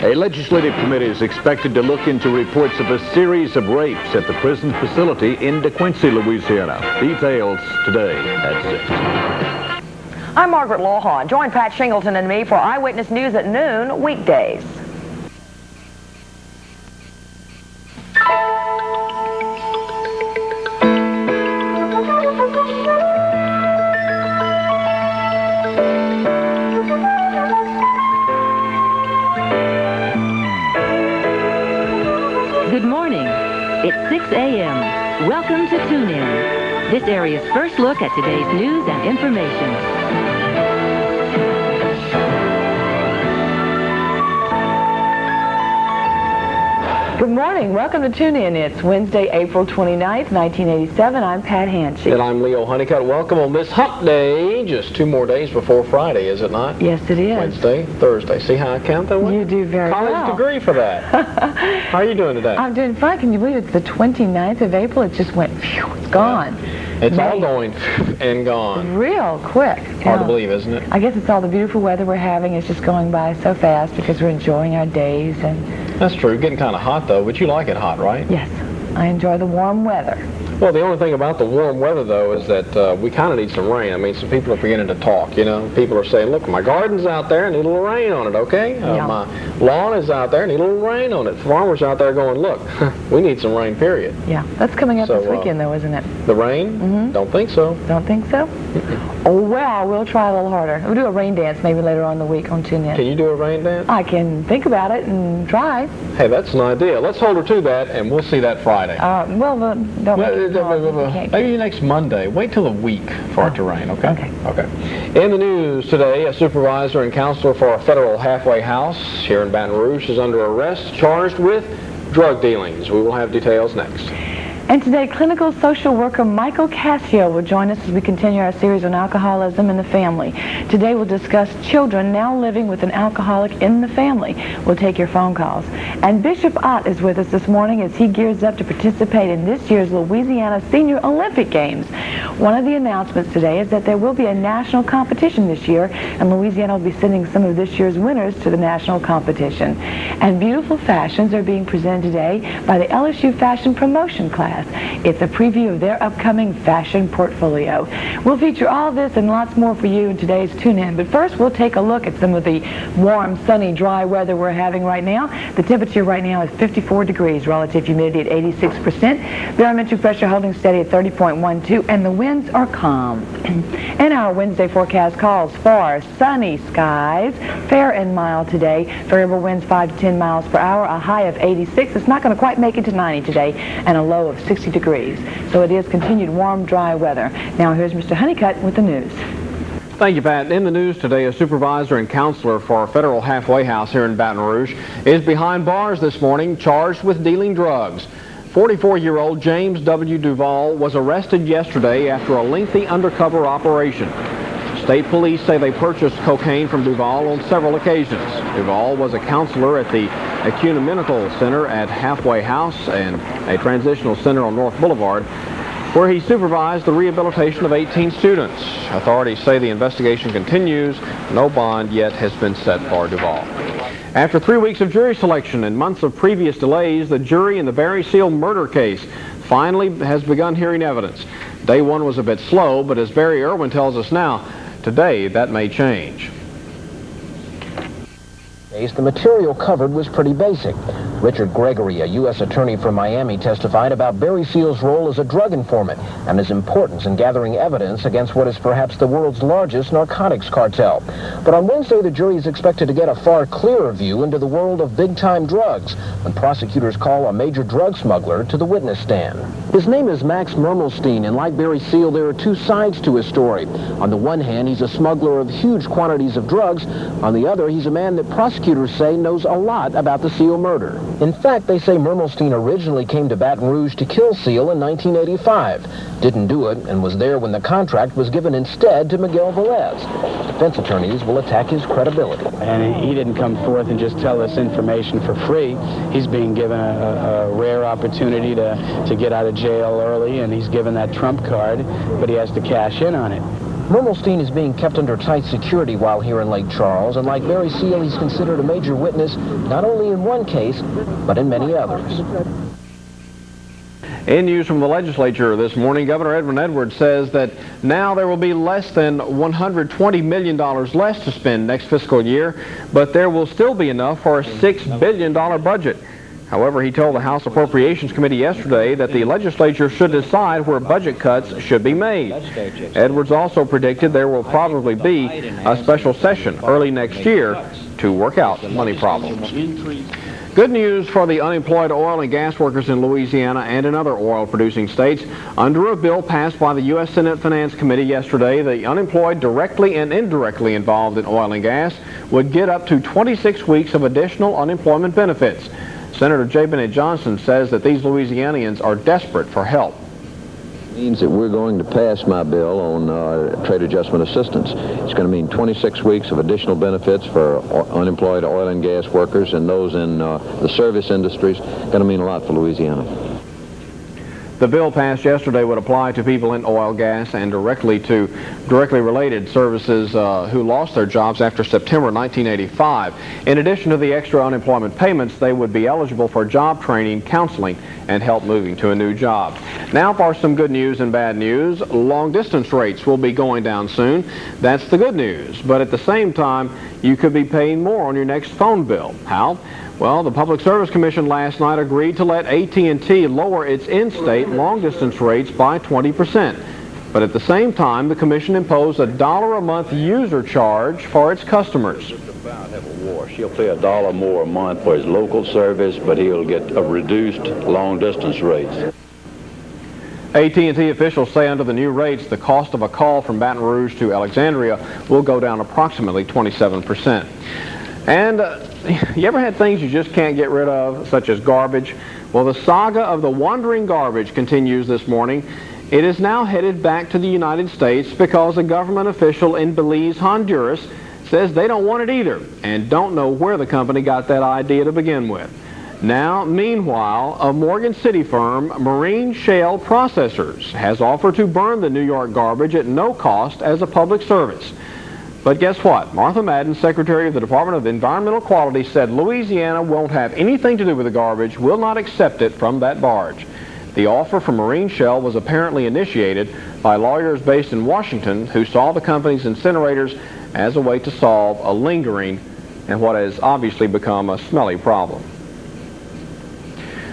A legislative committee is expected to look into reports of a series of rapes at the prison facility in DeQuincy, Louisiana. Details today at 6. I'm Margaret Lawhon. Join Pat Shingleton and me for Eyewitness News at noon, weekdays. Good morning. It's 6 a.m. Welcome to Tune In. This area's first look at today's news and information. Good morning. Welcome to Tune In. It's Wednesday, April 29th, 1987. I'm Pat Hanshy. And I'm Leo Honeycutt. Welcome on this hump day. Just 2 more days before Friday, is it not? Yes, it is. Wednesday, Thursday. See how I count that one? You do very well. College degree for that. How are you doing today? I'm doing fine. Can you believe it's the 29th of April? It just went, phew, it's gone. Yeah. It's all going and gone. Real quick. Hard to believe, isn't it? I guess it's all the beautiful weather we're having. It's just going by so fast because we're enjoying our days. And that's true. Getting kind of hot, though, but you like it hot, right? yes, I enjoy the warm weather. Well, the only thing about the warm weather, though, is that we kind of need some rain. I mean, some people are beginning to talk, you know. People are saying, look, my garden's out there, I need a little rain on it, okay? Yeah. My lawn is out there, I need a little rain on it. Farmers out there going, look, we need some rain, period. Yeah, that's coming up this weekend, though, isn't it? The rain? Mm-hmm. Don't think so. Don't think so? Oh, well, we'll try a little harder. We'll do a rain dance maybe later on in the week on Tune In. Can you do a rain dance? I can think about it and try. Hey, that's an idea. Let's hold her to that, and we'll see that Friday. Don't make it hard. Maybe next Monday. Wait till a week for it to rain, okay? Okay. In the news today, a supervisor and counselor for a federal halfway house here in Baton Rouge is under arrest, charged with drug dealings. We will have details next. And today, clinical social worker Michael Cassio will join us as we continue our series on alcoholism in the family. Today, we'll discuss children now living with an alcoholic in the family. We'll take your phone calls. And Bishop Ott is with us this morning as he gears up to participate in this year's Louisiana Senior Olympic Games. One of the announcements today is that there will be a national competition this year, and Louisiana will be sending some of this year's winners to the national competition. And beautiful fashions are being presented today by the LSU Fashion Promotion class. It's a preview of their upcoming fashion portfolio. We'll feature all this and lots more for you in today's Tune In. But first, we'll take a look at some of the warm, sunny, dry weather we're having right now. The temperature right now is 54 degrees, relative humidity at 86%, barometric pressure holding steady at 30.12, and the winds are calm. And our Wednesday forecast calls for sunny skies, fair and mild today, variable winds 5 to 10 miles per hour, a high of 86. It's not going to quite make it to 90 today, and a low of 60 degrees. So it is continued warm, dry weather. Now here's Mr. Honeycutt with the news. Thank you, Pat. In the news today, a supervisor and counselor for a federal halfway house here in Baton Rouge is behind bars this morning, charged with dealing drugs. 44-year-old James W. Duvall was arrested yesterday after a lengthy undercover operation. State police say they purchased cocaine from Duvall on several occasions. Duvall was a counselor at the Ecumenical Center at Halfway House and a transitional center on North Boulevard, where he supervised the rehabilitation of 18 students. Authorities say the investigation continues. No bond yet has been set for Duvall. After 3 weeks of jury selection and months of previous delays, the jury in the Barry Seal murder case finally has begun hearing evidence. Day one was a bit slow, but as Barry Irwin tells us now, today that may change. The material covered was pretty basic. Richard Gregory, a U.S. attorney from Miami, testified about Barry Seal's role as a drug informant and his importance in gathering evidence against what is perhaps the world's largest narcotics cartel. But on Wednesday, the jury is expected to get a far clearer view into the world of big-time drugs when prosecutors call a major drug smuggler to the witness stand. His name is Max Mermelstein, and like Barry Seal, there are two sides to his story. On the one hand, he's a smuggler of huge quantities of drugs. On the other, he's a man that prosecutors say knows a lot about the Seal murder. In fact, they say Mermelstein originally came to Baton Rouge to kill Seal in 1985. Didn't do it, and was there when the contract was given instead to Miguel Velez. Defense attorneys will attack his credibility. And he didn't come forth and just tell us information for free. He's being given a rare opportunity to get out of jail early, and he's given that trump card, but he has to cash in on it. Mermelstein is being kept under tight security while here in Lake Charles, and like Barry Seal, he's considered a major witness not only in one case, but in many others. In news from the legislature this morning, Governor Edwin Edwards says that now there will be less than $120 million less to spend next fiscal year, but there will still be enough for a $6 billion budget. However, he told the House Appropriations Committee yesterday that the legislature should decide where budget cuts should be made. Edwards also predicted there will probably be a special session early next year to work out money problems. Good news for the unemployed oil and gas workers in Louisiana and in other oil-producing states. Under a bill passed by the U.S. Senate Finance Committee yesterday, the unemployed directly and indirectly involved in oil and gas would get up to 26 weeks of additional unemployment benefits. Senator J. Bennett Johnson says that these Louisianians are desperate for help. Means that we're going to pass my bill on trade adjustment assistance. It's going to mean 26 weeks of additional benefits for unemployed oil and gas workers and those in the service industries. Going to mean a lot for Louisiana. The bill passed yesterday would apply to people in oil, gas, and directly related services who lost their jobs after September 1985. In addition to the extra unemployment payments, they would be eligible for job training, counseling, and help moving to a new job. Now for some good news and bad news. Long-distance rates will be going down soon. That's the good news. But at the same time, you could be paying more on your next phone bill. How? Well, the Public Service Commission last night agreed to let AT&T lower its in-state long-distance rates by 20%. But at the same time, the Commission imposed a $1 a month user charge for its customers. He'll pay $1 more a month for his local service, but he'll get a reduced long-distance rates. AT&T officials say under the new rates, the cost of a call from Baton Rouge to Alexandria will go down approximately 27%. And you ever had things you just can't get rid of, such as garbage? Well, the saga of the wandering garbage continues this morning. It is now headed back to the United States because a government official in Belize, Honduras, says they don't want it either and don't know where the company got that idea to begin with. Now, meanwhile, a Morgan City firm, Marine Shale Processors, has offered to burn the New York garbage at no cost as a public service. But guess what? Martha Madden, Secretary of the Department of Environmental Quality, said Louisiana won't have anything to do with the garbage, will not accept it from that barge. The offer from Marine Shell was apparently initiated by lawyers based in Washington who saw the company's incinerators as a way to solve a lingering and what has obviously become a smelly problem.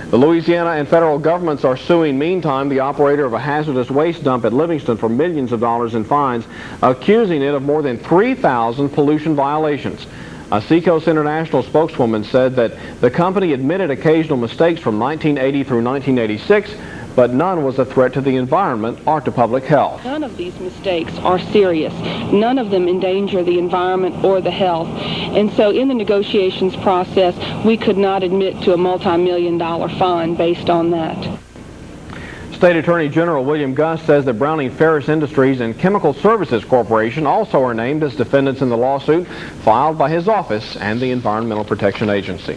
The Louisiana and federal governments are suing, meantime, the operator of a hazardous waste dump at Livingston for millions of dollars in fines, accusing it of more than 3,000 pollution violations. A Seacoast International spokeswoman said that the company admitted occasional mistakes from 1980 through 1986, but none was a threat to the environment or to public health. None of these mistakes are serious. None of them endanger the environment or the health. And so in the negotiations process, we could not admit to a multi-million-dollar fine based on that. State Attorney General William Gus says that Browning Ferris Industries and Chemical Services Corporation also are named as defendants in the lawsuit filed by his office and the Environmental Protection Agency.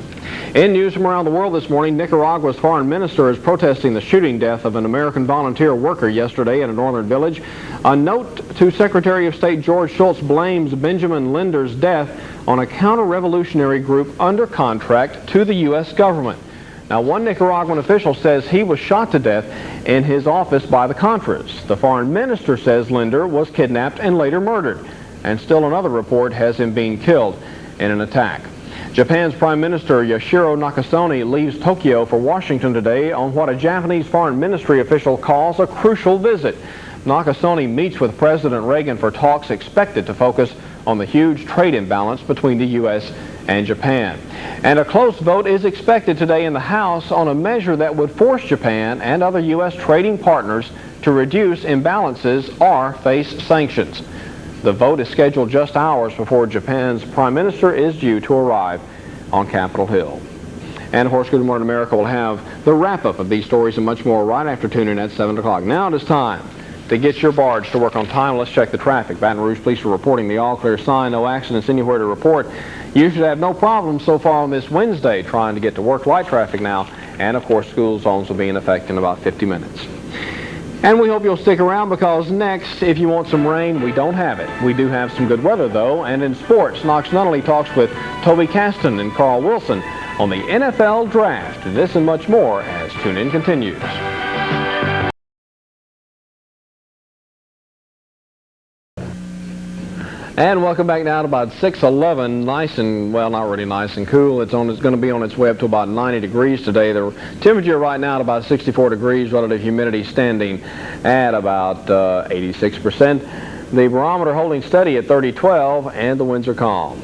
In news from around the world this morning, Nicaragua's foreign minister is protesting the shooting death of an American volunteer worker yesterday in a northern village. A note to Secretary of State George Shultz blames Benjamin Linder's death on a counter-revolutionary group under contract to the U.S. government. Now, one Nicaraguan official says he was shot to death in his office by the Contras. The foreign minister says Linder was kidnapped and later murdered. And still another report has him being killed in an attack. Japan's Prime Minister Yoshiro Nakasone leaves Tokyo for Washington today on what a Japanese foreign ministry official calls a crucial visit. Nakasone meets with President Reagan for talks expected to focus on the huge trade imbalance between the U.S. and Japan. And a close vote is expected today in the House on a measure that would force Japan and other U.S. trading partners to reduce imbalances or face sanctions. The vote is scheduled just hours before Japan's Prime Minister is due to arrive on Capitol Hill. And of course, Good Morning America will have the wrap-up of these stories and much more right after tuning at 7 o'clock. Now it is time to get your barge to work on time. Let's check the traffic. Baton Rouge Police are reporting the all-clear sign, no accidents anywhere to report. You should have no problem so far on this Wednesday trying to get to work. Light traffic now, and of course school zones will be in effect in about 50 minutes. And we hope you'll stick around because next, if you want some rain, we don't have it. We do have some good weather, though. And in sports, Knox Nunnally talks with Toby Caston and Carl Wilson on the NFL Draft. This and much more as Tune In continues. And welcome back now to about 6:11, nice and, well, not really nice and cool. It's going to be on its way up to about 90 degrees today. The temperature right now at about 64 degrees, relative humidity standing at about 86%. The barometer holding steady at 3012, and the winds are calm.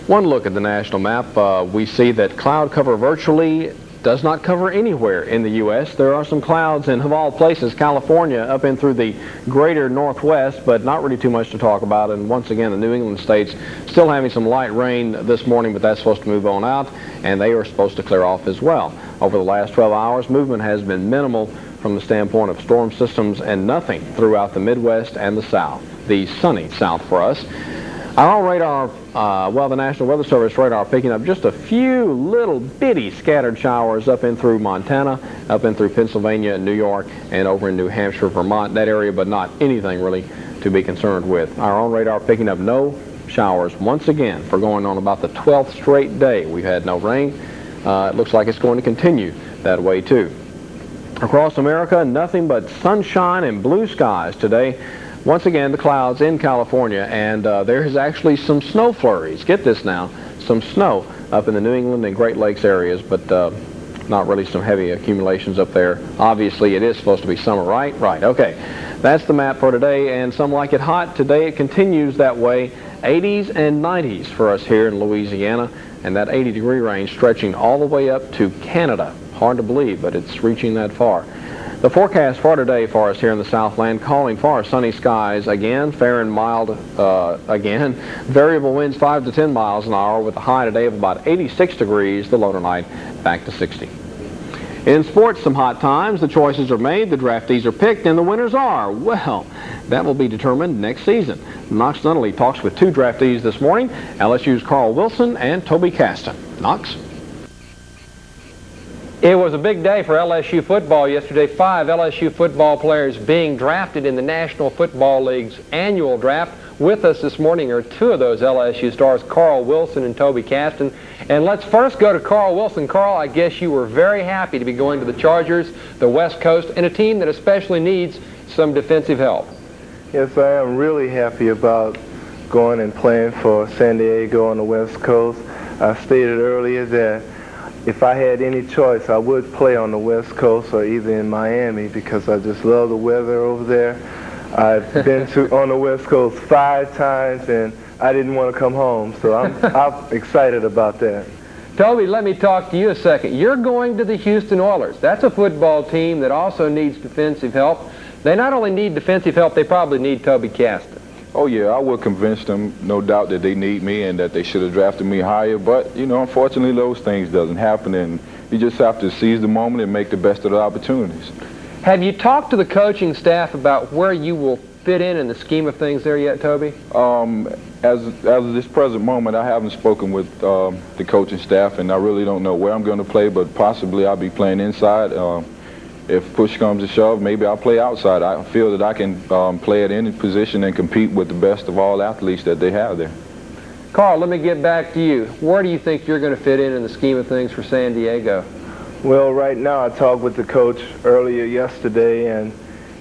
One look at the national map, we see that cloud cover virtually does not cover anywhere in the U.S. There are some clouds in, of all places, California up in through the greater northwest, but not really too much to talk about. And once again, the New England states still having some light rain this morning, but that's supposed to move on out, and they are supposed to clear off as well. Over the last 12 hours, movement has been minimal from the standpoint of storm systems, and nothing throughout the Midwest and the South, the sunny South for us. Our radar, the National Weather Service radar picking up just a few little bitty scattered showers up in through Montana, up in through Pennsylvania and New York, and over in New Hampshire, Vermont, that area, but not anything really to be concerned with. Our own radar picking up no showers once again for going on about the 12th straight day. We've had no rain. It looks like it's going to continue that way too. Across America, nothing but sunshine and blue skies today. Once again, the clouds in California, and there is actually some snow flurries. Get this now, some snow up in the New England and Great Lakes areas, but not really some heavy accumulations up there. Obviously, it is supposed to be summer, right? Right, okay. That's the map for today, and some like it hot. Today it continues that way. 80s and 90s for us here in Louisiana, and that 80-degree range stretching all the way up to Canada. Hard to believe, but it's reaching that far. The forecast for today for us here in the Southland, calling for sunny skies again, fair and mild again. Variable winds 5 to 10 miles an hour with a high today of about 86 degrees, the low tonight back to 60. In sports, some hot times. The choices are made, the draftees are picked, and the winners are, well, that will be determined next season. Knox Nunnally talks with two draftees this morning, LSU's Carl Wilson and Toby Caston. Knox? It was a big day for LSU football yesterday. 5 LSU football players being drafted in the National Football League's annual draft. With us this morning are 2 of those LSU stars, Carl Wilson and Toby Caston. And let's first go to Carl Wilson. Carl, I guess you were very happy to be going to the Chargers, the West Coast, and a team that especially needs some defensive help. Yes, I am really happy about going and playing for San Diego on the West Coast. I stated earlier that if I had any choice, I would play on the West Coast or either in Miami because I just love the weather over there. I've been on the West Coast 5 times and I didn't want to come home, so I'm excited about that. Toby, let me talk to you a second. You're going to the Houston Oilers. That's a football team that also needs defensive help. They not only need defensive help, they probably need Toby Caston. Oh, yeah, I would convince them, no doubt, that they need me and that they should have drafted me higher. But, you know, unfortunately, those things doesn't happen, and you just have to seize the moment and make the best of the opportunities. Have you talked to the coaching staff about where you will fit in the scheme of things there yet, Toby? As of this present moment, I haven't spoken with the coaching staff, and I really don't know where I'm going to play, but possibly I'll be playing inside. If push comes to shove, maybe I'll play outside. I feel that I can play at any position and compete with the best of all athletes that they have there. Carl, let me get back to you. Where do you think you're going to fit in the scheme of things for San Diego? Well, right now I talked with the coach earlier yesterday,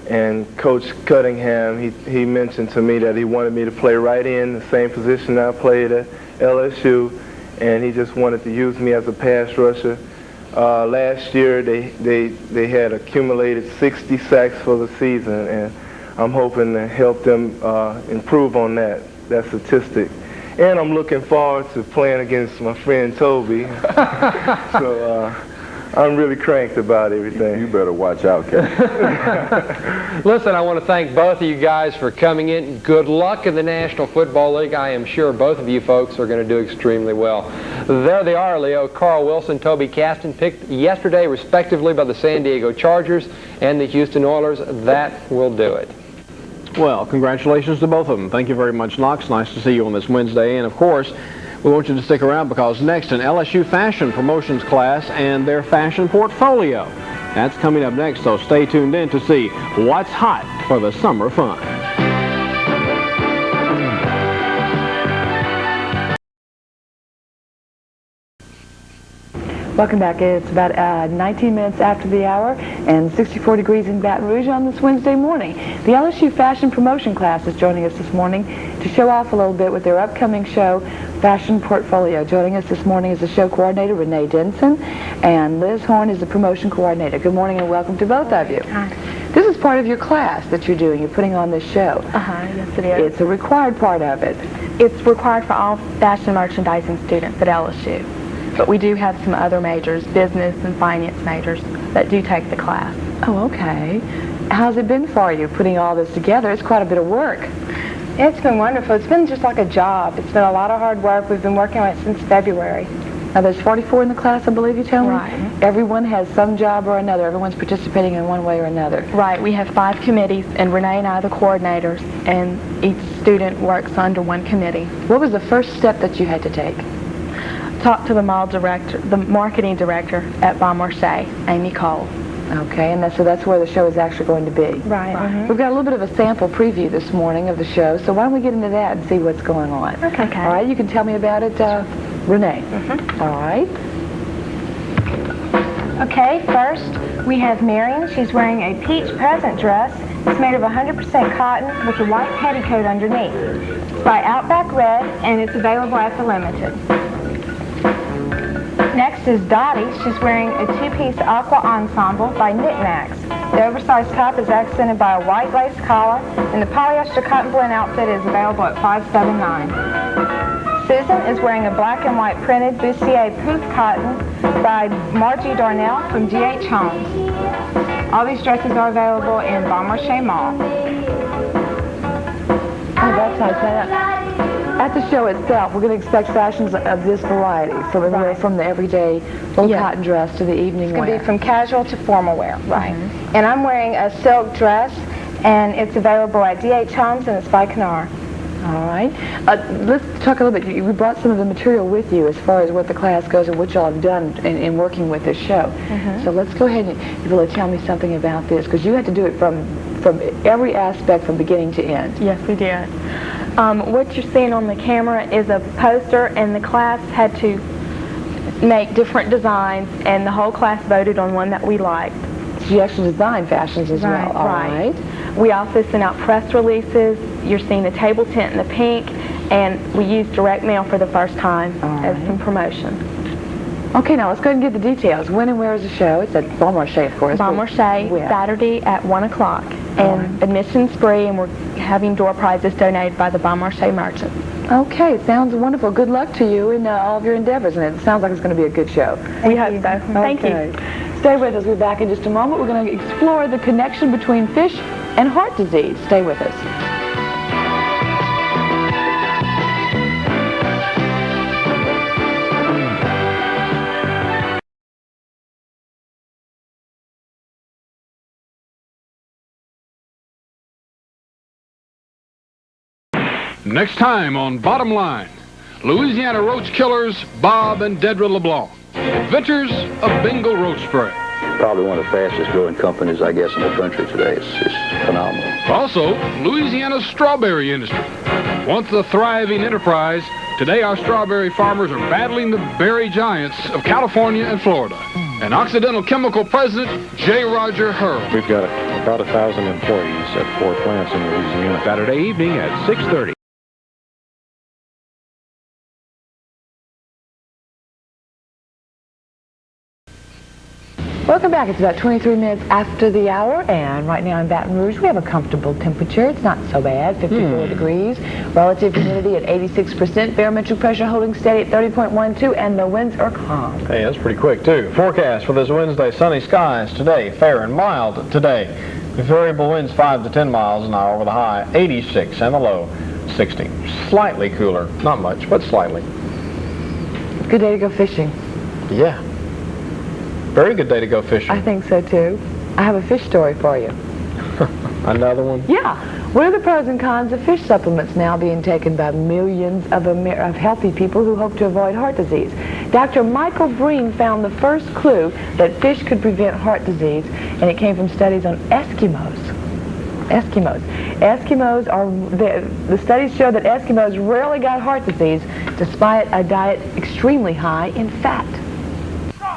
and Coach Cunningham, he mentioned to me that he wanted me to play right in the same position I played at LSU, and he just wanted to use me as a pass rusher. Last year they had accumulated 60 sacks for the season, and I'm hoping to help them improve on that statistic. And I'm looking forward to playing against my friend Toby. So I'm really cranked about everything. You better watch out, Captain. Listen, I want to thank both of you guys for coming in. Good luck in the National Football League. I am sure both of you folks are going to do extremely well. There they are, Leo. Carl Wilson, Toby Caston, picked yesterday respectively by the San Diego Chargers and the Houston Oilers. That will do it. Well, congratulations to both of them. Thank you very much, Knox. Nice to see you on this Wednesday. And, of course, we want you to stick around because next, an LSU fashion promotions class and their fashion portfolio. That's coming up next, so stay tuned in to see what's hot for the summer fun. Welcome back. It's about 19 minutes after the hour and 64 degrees in Baton Rouge on this Wednesday morning. The LSU Fashion Promotion class is joining us this morning to show off a little bit with their upcoming show, Fashion Portfolio. Joining us this morning is the show coordinator, Renee Denson, and Liz Horn is the promotion coordinator. Good morning and welcome to both of you. Hi. This is part of your class that you're doing. You're putting on this show. Yes, it is. It's a required part of it. It's required for all fashion merchandising students at LSU. But we do have some other majors, business and finance majors, that do take the class. Oh, okay. How's it been for you, putting all this together? It's quite a bit of work. It's been wonderful. It's been just like a job. It's been a lot of hard work. We've been working on it since February. Now, there's 44 in the class, I believe you tell me? Right. Everyone has some job or another. Everyone's participating in one way or another. Right. We have 5 committees, and Renee and I are the coordinators, and each student works under one committee. What was the first step that you had to take? Talk to the mall director, the marketing director at Bon Marché, Amy Cole. Okay, and so that's where the show is actually going to be. Right. Mm-hmm. We've got a little bit of a sample preview this morning of the show, so why don't we get into that and see what's going on? Okay. All right, you can tell me about it, Renee. Mm-hmm. All right. Okay, first we have Marion. She's wearing a peach peasant dress. It's made of 100% cotton with a white petticoat underneath. It's by Outback Red, and it's available at the Limited. Next is Dottie. She's wearing a 2-piece aqua ensemble by Knickknacks. The oversized top is accented by a white lace collar, and the polyester cotton blend outfit is available at $5.79. Susan is wearing a black and white printed bustier pouf cotton by Margie Darnell from GH Homes. All these dresses are available in Bon Marché Mall. Oh, that's nice. At the show itself, we're going to expect fashions of this variety, from the everyday little cotton dress to the evening wear. It's going to be from casual to formal wear, right. And I'm wearing a silk dress, and it's available at DH Homes, and it's by Knar. All right. Let's talk a little bit. You brought some of the material with you as far as what the class goes and what y'all have done in working with this show. So let's go ahead and you really tell me something about this, because you had to do it from every aspect from beginning to end. Yes, we did. What you're seeing on the camera is a poster, and the class had to make different designs, and the whole class voted on one that we liked. So you actually design fashions as well. All right. We also sent out press releases. You're seeing a table tent in the pink, and we used direct mail for the first time as some promotion. Okay, now let's go ahead and get the details. When and where is the show? It's at Bon Marché, of course. Bon Marché, Saturday at 1 o'clock. And admission's free, and we're having door prizes donated by the Bon Marché merchants. Okay, sounds wonderful. Good luck to you in all of your endeavors, and it sounds like it's going to be a good show. We hope so. Thank you. Stay with us. We'll be back in just a moment. We're going to explore the connection between fish and heart disease. Stay with us. Next time on Bottom Line, Louisiana roach killers Bob and Dedra LeBlanc, inventors of Bengal roach spray. Probably one of the fastest growing companies, I guess, in the country today. It's phenomenal. Also, Louisiana's strawberry industry. Once a thriving enterprise, today our strawberry farmers are battling the berry giants of California and Florida. And Occidental Chemical President J. Roger Hurl. We've got about 1,000 employees at 4 plants in Louisiana. Saturday evening at 6:30. Welcome back. It's about 23 minutes after the hour, and right now in Baton Rouge, we have a comfortable temperature. It's not so bad, 54 degrees. Relative humidity at 86%. Barometric pressure holding steady at 30.12, and the winds are calm. Hey, that's pretty quick, too. Forecast for this Wednesday, sunny skies today, fair and mild today. Variable winds 5 to 10 miles an hour with a high 86 and a low 60. Slightly cooler. Not much, but slightly. Good day to go fishing. Yeah. Very good day to go fishing. I think so, too. I have a fish story for you. Another one? Yeah. What are the pros and cons of fish supplements now being taken by millions of healthy people who hope to avoid heart disease? Dr. Michael Breen found the first clue that fish could prevent heart disease, and it came from studies on Eskimos. Eskimos the studies show that Eskimos rarely got heart disease despite a diet extremely high in fat.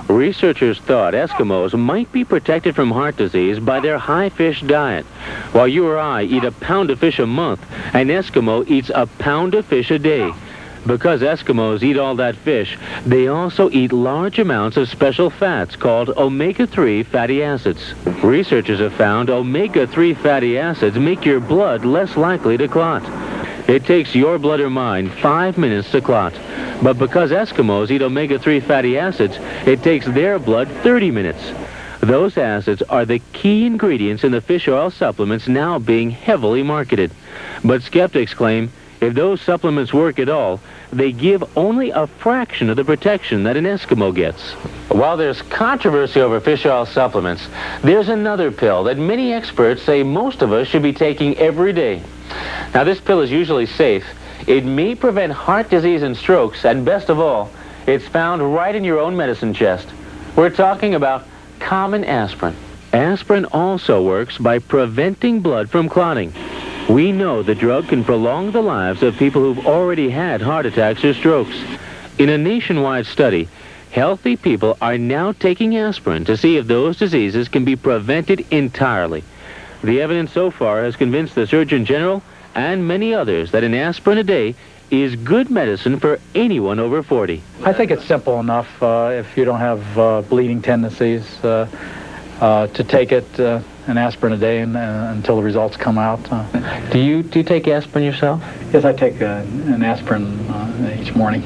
Researchers thought Eskimos might be protected from heart disease by their high fish diet. While you or I eat a pound of fish a month, an Eskimo eats a pound of fish a day. Because Eskimos eat all that fish, they also eat large amounts of special fats called omega-3 fatty acids. Researchers have found omega-3 fatty acids make your blood less likely to clot. It takes your blood or mine 5 minutes to clot. But because Eskimos eat omega-3 fatty acids, it takes their blood 30 minutes. Those acids are the key ingredients in the fish oil supplements now being heavily marketed. But skeptics claim if those supplements work at all, they give only a fraction of the protection that an Eskimo gets. While there's controversy over fish oil supplements, there's another pill that many experts say most of us should be taking every day. Now, this pill is usually safe. It may prevent heart disease and strokes, and best of all, it's found right in your own medicine chest. We're talking about common aspirin. Aspirin also works by preventing blood from clotting. We know the drug can prolong the lives of people who've already had heart attacks or strokes. In a nationwide study, healthy people are now taking aspirin to see if those diseases can be prevented entirely. The evidence so far has convinced the Surgeon General and many others that an aspirin a day is good medicine for anyone over 40. I think it's simple enough if you don't have bleeding tendencies to take it, an aspirin a day until the results come out. Do you take aspirin yourself? Yes, I take an aspirin each morning.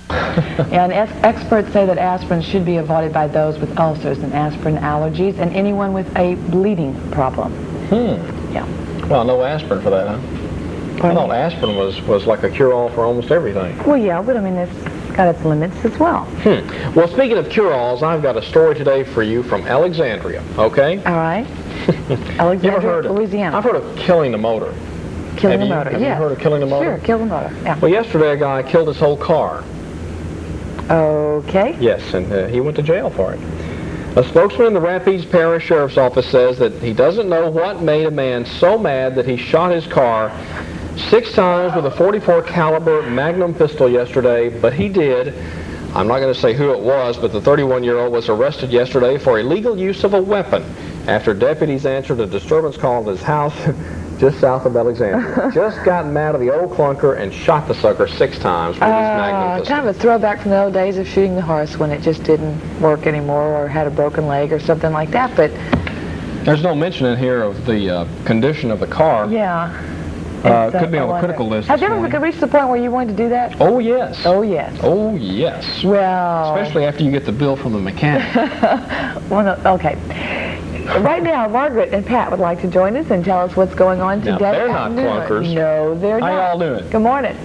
And experts say that aspirin should be avoided by those with ulcers and aspirin allergies and anyone with a bleeding problem. Yeah. Well, no aspirin for that, huh? I thought aspirin was like a cure-all for almost everything. Well, yeah, but I mean, it's got its limits as well. Well, speaking of cure-alls, I've got a story today for you from Alexandria, okay? All right. Alexandria, Louisiana. I've heard of killing the motor. Killing the motor, Have you heard of killing the motor? Sure, kill the motor, yeah. Well, yesterday a guy killed his whole car. Okay. Yes, and he went to jail for it. A spokesman in the Rapides Parish Sheriff's Office says that he doesn't know what made a man so mad that he shot his car 6 times with a .44 caliber Magnum pistol yesterday, but he did. I'm not going to say who it was, but the 31-year-old was arrested yesterday for illegal use of a weapon after deputies answered a disturbance call at his house just south of Alexandria. Just got mad at the old clunker and shot the sucker 6 times with his Magnum pistol. Kind of a throwback from the old days of shooting the horse when it just didn't work anymore or had a broken leg or something like that, but... There's no mention in here of the condition of the car. Yeah. Could be on the critical list. Have you ever reached the point where you wanted to do that? Oh, yes. Oh, yes. Oh, yes. Well... Especially after you get the bill from the mechanic. Okay. Right now, Margaret and Pat would like to join us and tell us what's going on today. Now, they're not clunkers. No, they're not. How y'all doing? Good morning.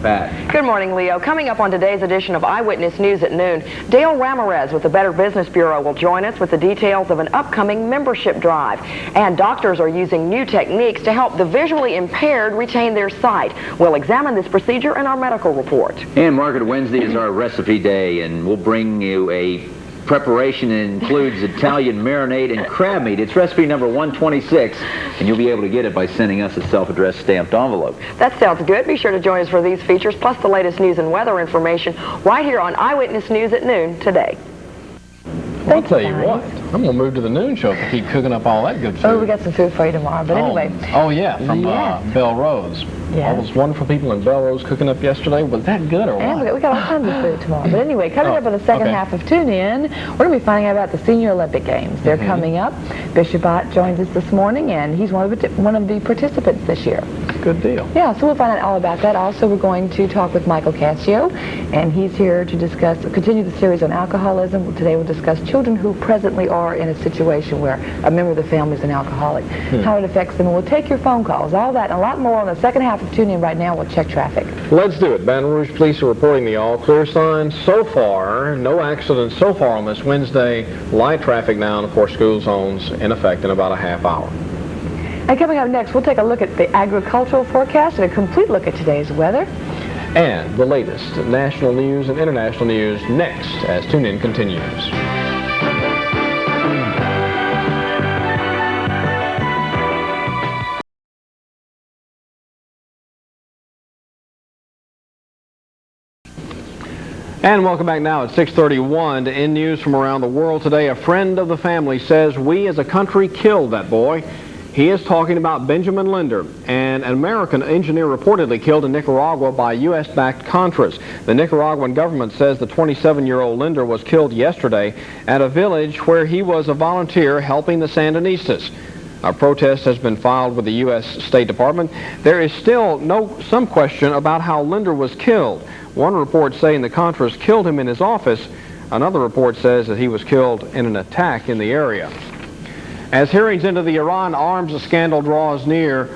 Pat. Good morning, Leo. Coming up on today's edition of Eyewitness News at noon, Dale Ramirez with the Better Business Bureau will join us with the details of an upcoming membership drive. And doctors are using new techniques to help the visually impaired retain their sight. We'll examine this procedure in our medical report. And Margaret, Wednesday is our recipe day, and we'll bring you a preparation that includes Italian marinade and crab meat. It's recipe number 126, and you'll be able to get it by sending us a self-addressed stamped envelope. That sounds good. Be sure to join us for these features, plus the latest news and weather information, right here on Eyewitness News at noon today. I'll tell you what, I'm going to move to the noon show to keep cooking up all that good food. Oh, we got some food for you tomorrow, but anyway. Oh, yeah, from Belrose. Yeah. All those wonderful people in Belrose cooking up yesterday. Was that good or what? And we got all kinds of food tomorrow. But anyway, coming up in the second half of Tune In, we're going to be finding out about the Senior Olympic Games. They're coming up. Bishop Ott joins us this morning, and he's one of the participants this year. Good deal. Yeah, so we'll find out all about that. Also, we're going to talk with Michael Cassio, and he's here to continue the series on alcoholism. Today we'll discuss children who presently are in a situation where a member of the family is an alcoholic, how it affects them, and we'll take your phone calls, all that and a lot more on the second half of Tune In. Right now, we'll check traffic. Let's do it. Baton Rouge police are reporting the all-clear sign so far. No accidents so far on this Wednesday. Light traffic now, and of course, school zones in effect in about a half hour. And coming up next, we'll take a look at the agricultural forecast and a complete look at today's weather. And the latest national news and international news next as Tune In continues. And welcome back now at 6:31 to In News from around the world today. A friend of the family says we as a country killed that boy. He is talking about Benjamin Linder, an American engineer reportedly killed in Nicaragua by U.S.-backed Contras. The Nicaraguan government says the 27-year-old Linder was killed yesterday at a village where he was a volunteer helping the Sandinistas. A protest has been filed with the U.S. State Department. There is still some question about how Linder was killed. One report saying the Contras killed him in his office. Another report says that he was killed in an attack in the area. As hearings into the Iran arms scandal draws near,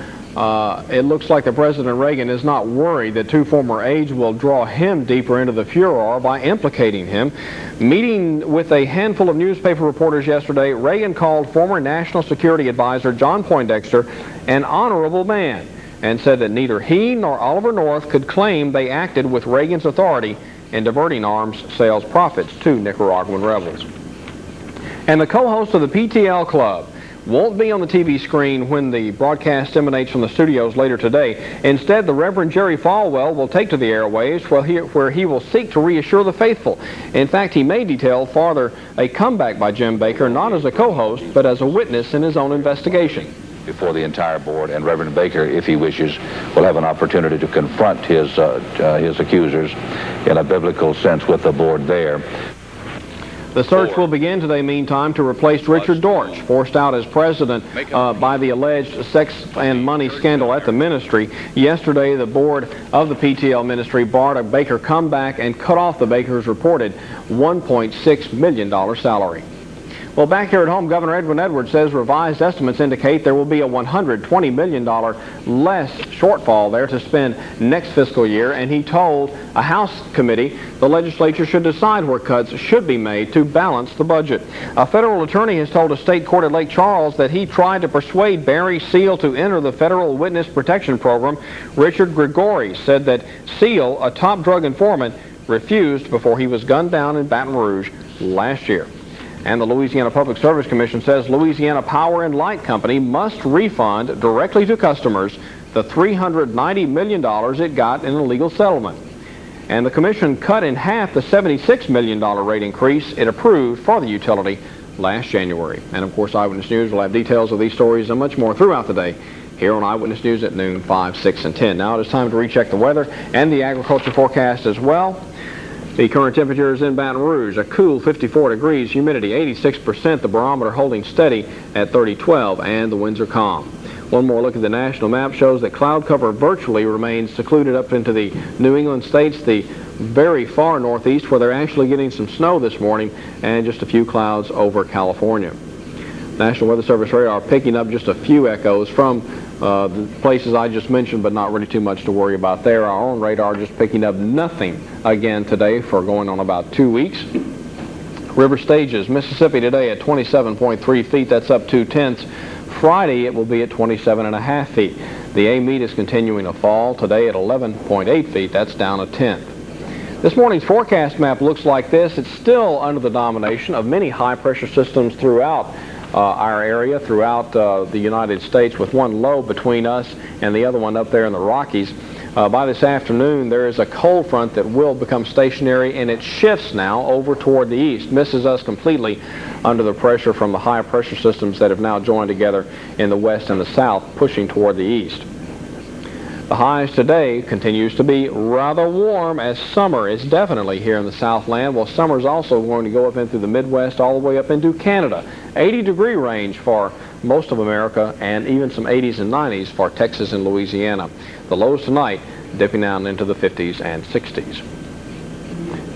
it looks like that President Reagan is not worried that two former aides will draw him deeper into the furor by implicating him. Meeting with a handful of newspaper reporters yesterday, Reagan called former National Security Advisor John Poindexter an honorable man and said that neither he nor Oliver North could claim they acted with Reagan's authority in diverting arms sales profits to Nicaraguan rebels. And the co-host of the PTL Club won't be on the TV screen when the broadcast emanates from the studios later today. Instead, the Reverend Jerry Falwell will take to the airwaves where he will seek to reassure the faithful. In fact, he may detail farther a comeback by Jim Baker, not as a co-host, but as a witness in his own investigation. Before the entire board, and Reverend Baker, if he wishes, will have an opportunity to confront his accusers in a biblical sense with the board there. The search will begin today, meantime, to replace Richard Dortch, forced out as president by the alleged sex and money scandal at the ministry. Yesterday, the board of the PTL ministry barred a Baker comeback and cut off the Baker's reported $1.6 million salary. Well, back here at home, Governor Edwin Edwards says revised estimates indicate there will be a $120 million less shortfall there to spend next fiscal year, and he told a House committee the legislature should decide where cuts should be made to balance the budget. A federal attorney has told a state court at Lake Charles that he tried to persuade Barry Seal to enter the Federal Witness Protection Program. Richard Gregory said that Seal, a top drug informant, refused before he was gunned down in Baton Rouge last year. And the Louisiana Public Service Commission says Louisiana Power and Light Company must refund directly to customers the $390 million it got in a legal settlement. And the commission cut in half the $76 million rate increase it approved for the utility last January. And of course, Eyewitness News will have details of these stories and much more throughout the day here on Eyewitness News at noon, 5, 6, and 10. Now it is time to recheck the weather and the agriculture forecast as well. The current temperature is in Baton Rouge, a cool 54 degrees, humidity 86%, the barometer holding steady at 3012, and the winds are calm. One more look at the national map shows that cloud cover virtually remains secluded up into the New England states, the very far northeast, where they're actually getting some snow this morning, and just a few clouds over California. National Weather Service radar picking up just a few echoes from the places I just mentioned, but not really too much to worry about there. Our own radar just picking up nothing again today for going on about 2 weeks. River Stages, Mississippi today at 27.3 feet. That's up 2/10. Friday it will be at 27.5 feet. The A-meet is continuing to fall today at 11.8 feet. That's down 1/10. This morning's forecast map looks like this. It's still under the domination of many high-pressure systems throughout our area, throughout the United States, with one low between us and the other one up there in the Rockies. By this afternoon, there is a cold front that will become stationary, and it shifts now over toward the east, misses us completely under the pressure from the high pressure systems that have now joined together in the west and the south, pushing toward the east. The highs today continues to be rather warm, as summer is definitely here in the Southland. Well, summer is also going to go up into the Midwest, all the way up into Canada. 80-degree range for most of America, and even some 80s and 90s for Texas and Louisiana. The lows tonight dipping down into the 50s and 60s.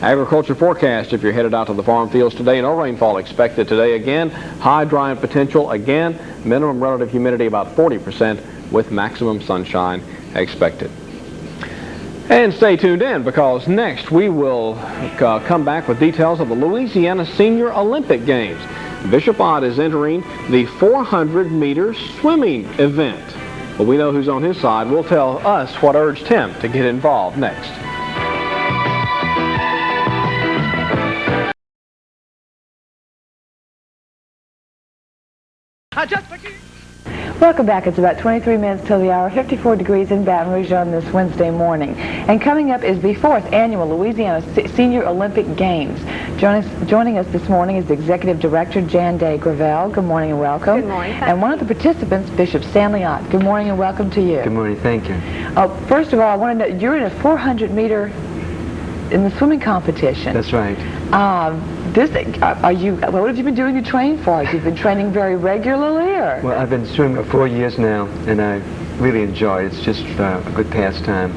Agriculture forecast, if you're headed out to the farm fields today, no rainfall expected today again. High drying potential again. Minimum relative humidity about 40% with maximum sunshine expected. And stay tuned in, because next we will come back with details of the Louisiana Senior Olympic Games. Bishop Ott is entering the 400-meter swimming event. Well, we know who's on his side. We'll tell us what urged him to get involved next. Welcome back. It's about 23 minutes till the hour, 54 degrees in Baton Rouge on this Wednesday morning. And coming up is the 4th Annual Louisiana Senior Olympic Games. Joining us this morning is the Executive Director, Jan Day Gravel. Good morning and welcome. Good morning. And one of the participants, Bishop Stanley Ott. Good morning and welcome to you. Good morning. Thank you. First of all, I want to know, you're in a 400-meter in the swimming competition. That's right. What have you been doing to train for? You've been training very regularly, or? Well, I've been swimming for 4 years now, and I really enjoy it. It's just a good pastime.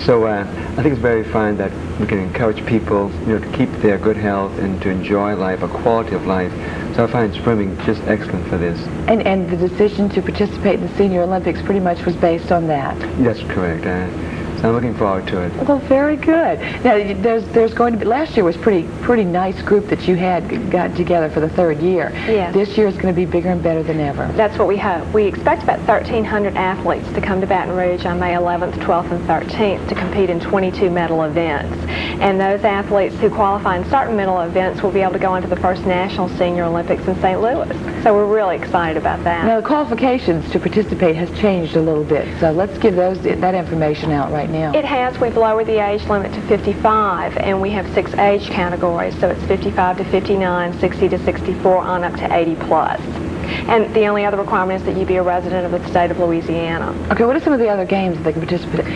So I think it's very fine that we can encourage people, to keep their good health and to enjoy life, a quality of life. So I find swimming just excellent for this. And the decision to participate in the Senior Olympics pretty much was based on that? That's correct. So I'm looking forward to it. Well, very good. Now, there's going to be, last year was pretty nice group that you had got together for the 3rd year. Yes. This year is going to be bigger and better than ever. That's what we hope. We expect about 1,300 athletes to come to Baton Rouge on May 11th, 12th, and 13th to compete in 22 medal events. And those athletes who qualify in certain medal events will be able to go on to the first National Senior Olympics in St. Louis. So we're really excited about that. Now, the qualifications to participate has changed a little bit. So let's give that information out right now. It has. We've lowered the age limit to 55, and we have 6 age categories. So it's 55 to 59, 60 to 64, on up to 80 plus. And the only other requirement is that you be a resident of the state of Louisiana. Okay, what are some of the other games that they can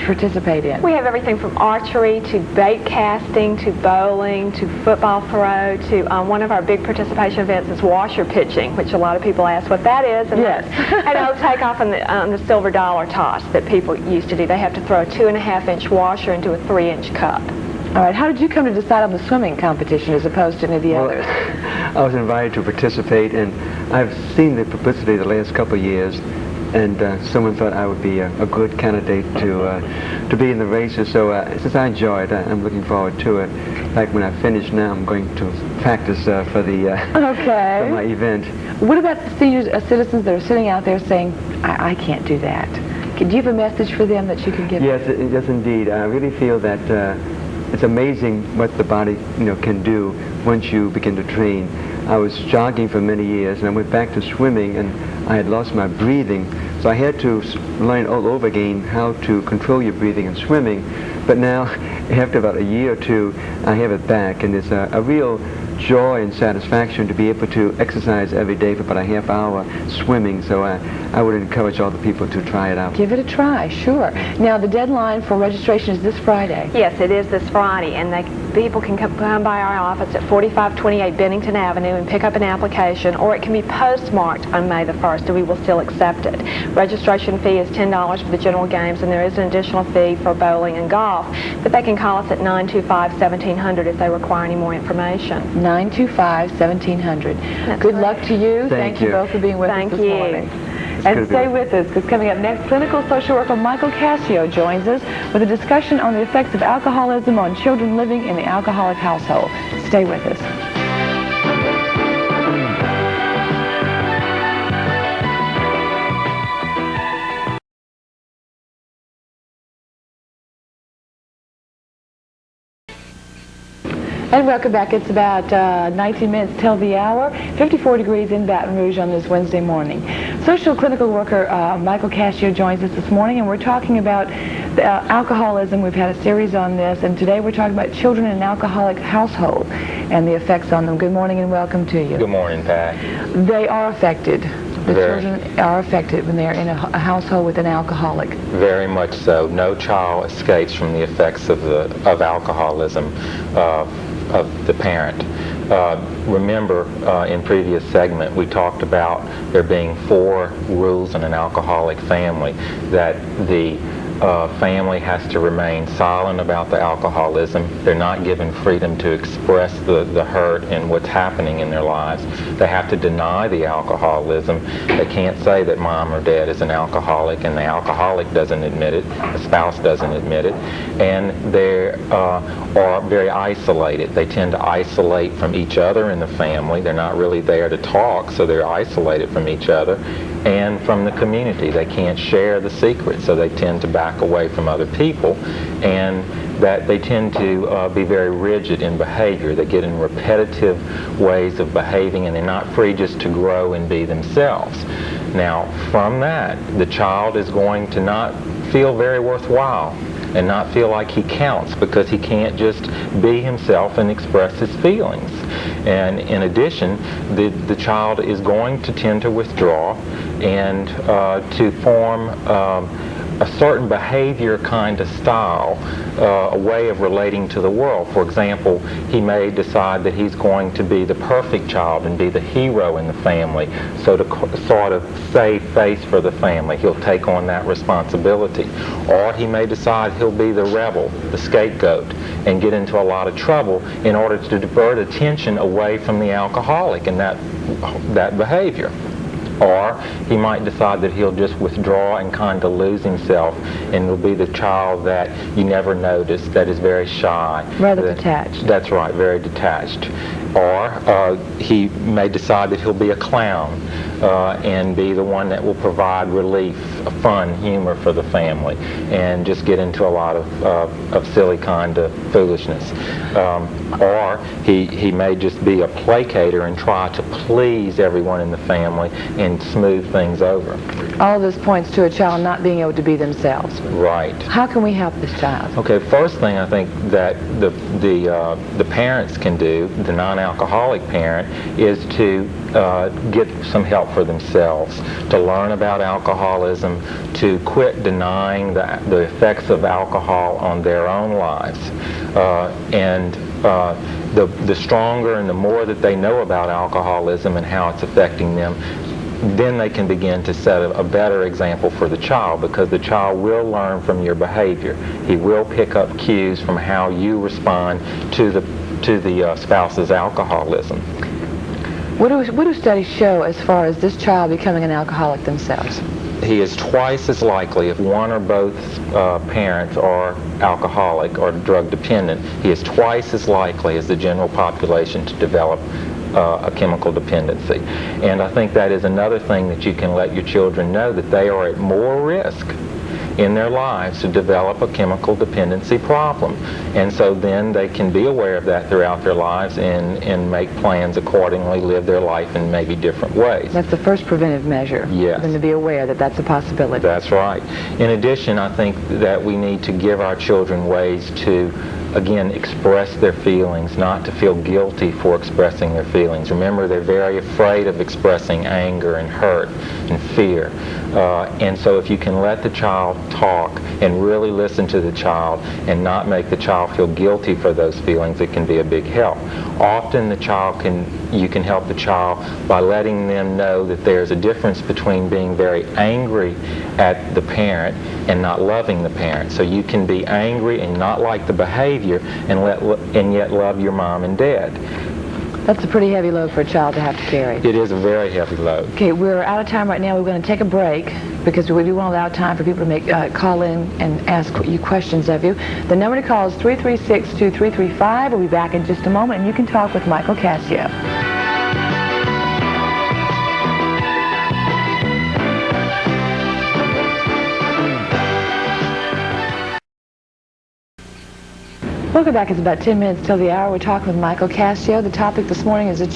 participate in? We have everything from archery to bait casting to bowling to football throw to one of our big participation events is washer pitching, which a lot of people ask what that is. And yes. And it'll take off on the silver dollar toss that people used to do. They have to throw a 2.5-inch washer into a 3-inch cup. All right, how did you come to decide on the swimming competition as opposed to any of the others? I was invited to participate, and I've seen the publicity the last couple of years, and someone thought I would be a good candidate to be in the races. So since I enjoy it, I'm looking forward to it. Like when I finish now, I'm going to practice for for my event. What about the senior citizens that are sitting out there saying, I can't do that? Do you have a message for them that you can give? Yes, yes, indeed. I really feel that it's amazing what the body, can do once you begin to train. I was jogging for many years, and I went back to swimming, and I had lost my breathing, so I had to learn all over again how to control your breathing in swimming. But now, after about a year or two, I have it back, and it's a real joy and satisfaction to be able to exercise every day for about a half hour swimming. So I would encourage all the people to try it out. Give it a try, sure. Now, the deadline for registration is this Friday. Yes, it is this Friday, and people can come by our office at 4528 Bennington Avenue and pick up an application, or it can be postmarked on May the 1st, and we will still accept it. Registration fee is $10 for the general games, and there is an additional fee for bowling and golf, but they can call us at 925-1700 if they require any more information. 925-1700. Good luck to you. Thank you both for being with us this morning. And stay with us, because coming up next, clinical social worker Michael Cassio joins us with a discussion on the effects of alcoholism on children living in the alcoholic household. Stay with us. And welcome back. It's about 19 minutes till the hour, 54 degrees in Baton Rouge on this Wednesday morning. Social clinical worker Michael Cassio joins us this morning, and we're talking about alcoholism. We've had a series on this, and today we're talking about children in an alcoholic household and the effects on them. Good morning and welcome to you. Good morning, Pat. They are affected. The children are affected when they're in a household with an alcoholic. Very much so. No child escapes from the effects of alcoholism of the parent. Remember, in previous segment, we talked about there being 4 rules in an alcoholic family, that the family has to remain silent about the alcoholism. They're not given freedom to express the hurt and what's happening in their lives. They have to deny the alcoholism. They can't say that mom or dad is an alcoholic, and the alcoholic doesn't admit it, the spouse doesn't admit it, and they are very isolated. They tend to isolate from each other in the family. They're not really there to talk, so they're isolated from each other and from the community. They can't share the secret, so they tend to back away from other people, and that they tend to be very rigid in behavior. They get in repetitive ways of behaving, and they're not free just to grow and be themselves. Now, from that, the child is going to not feel very worthwhile and not feel like he counts, because he can't just be himself and express his feelings. And in addition, the child is going to tend to withdraw and to form a certain behavior kind of style, a way of relating to the world. For example, he may decide that he's going to be the perfect child and be the hero in the family, so to sort of save face for the family, he'll take on that responsibility. Or he may decide he'll be the rebel, the scapegoat, and get into a lot of trouble in order to divert attention away from the alcoholic and that behavior. Or he might decide that he'll just withdraw and kind of lose himself, and will be the child that you never notice, that is very shy. Rather detached. That's right, very detached. Or he may decide that he'll be a clown and be the one that will provide relief, fun, humor for the family, and just get into a lot of silly kind of foolishness. Or he may just be a placater and try to please everyone in the family and smooth things over. All of this points to a child not being able to be themselves. Right. How can we help this child? Okay, first thing I think that the parents can do, the non-alcoholic parent, is to get some help for themselves, to learn about alcoholism, to quit denying the effects of alcohol on their own lives. The stronger and the more that they know about alcoholism and how it's affecting them, then they can begin to set a better example for the child, because the child will learn from your behavior. He will pick up cues from how you respond to the spouse's alcoholism. What do studies show as far as this child becoming an alcoholic themselves? He is twice as likely, if one or both parents are alcoholic or drug dependent, he is twice as likely as the general population to develop a chemical dependency. And I think that is another thing that you can let your children know, that they are at more risk in their lives to develop a chemical dependency problem. And so then they can be aware of that throughout their lives and make plans accordingly, live their life in maybe different ways. That's the first preventive measure. Yes. For them to be aware that that's a possibility. That's right. In addition, I think that we need to give our children ways to, again, express their feelings, not to feel guilty for expressing their feelings. Remember, they're very afraid of expressing anger and hurt and fear. And so if you can let the child talk and really listen to the child and not make the child feel guilty for those feelings, it can be a big help. Often you can help the child by letting them know that there's a difference between being very angry at the parent and not loving the parent. So you can be angry and not like the behavior and yet love your mom and dad. That's a pretty heavy load for a child to have to carry. It is a very heavy load. Okay, we're out of time right now. We're going to take a break because we do want to allow time for people to call in and ask you questions of you. The number to call is 336-2335. We'll be back in just a moment, and you can talk with Michael Cassio. Welcome back. It's about 10 minutes till the hour. We're talking with Michael Cassio. The topic this morning is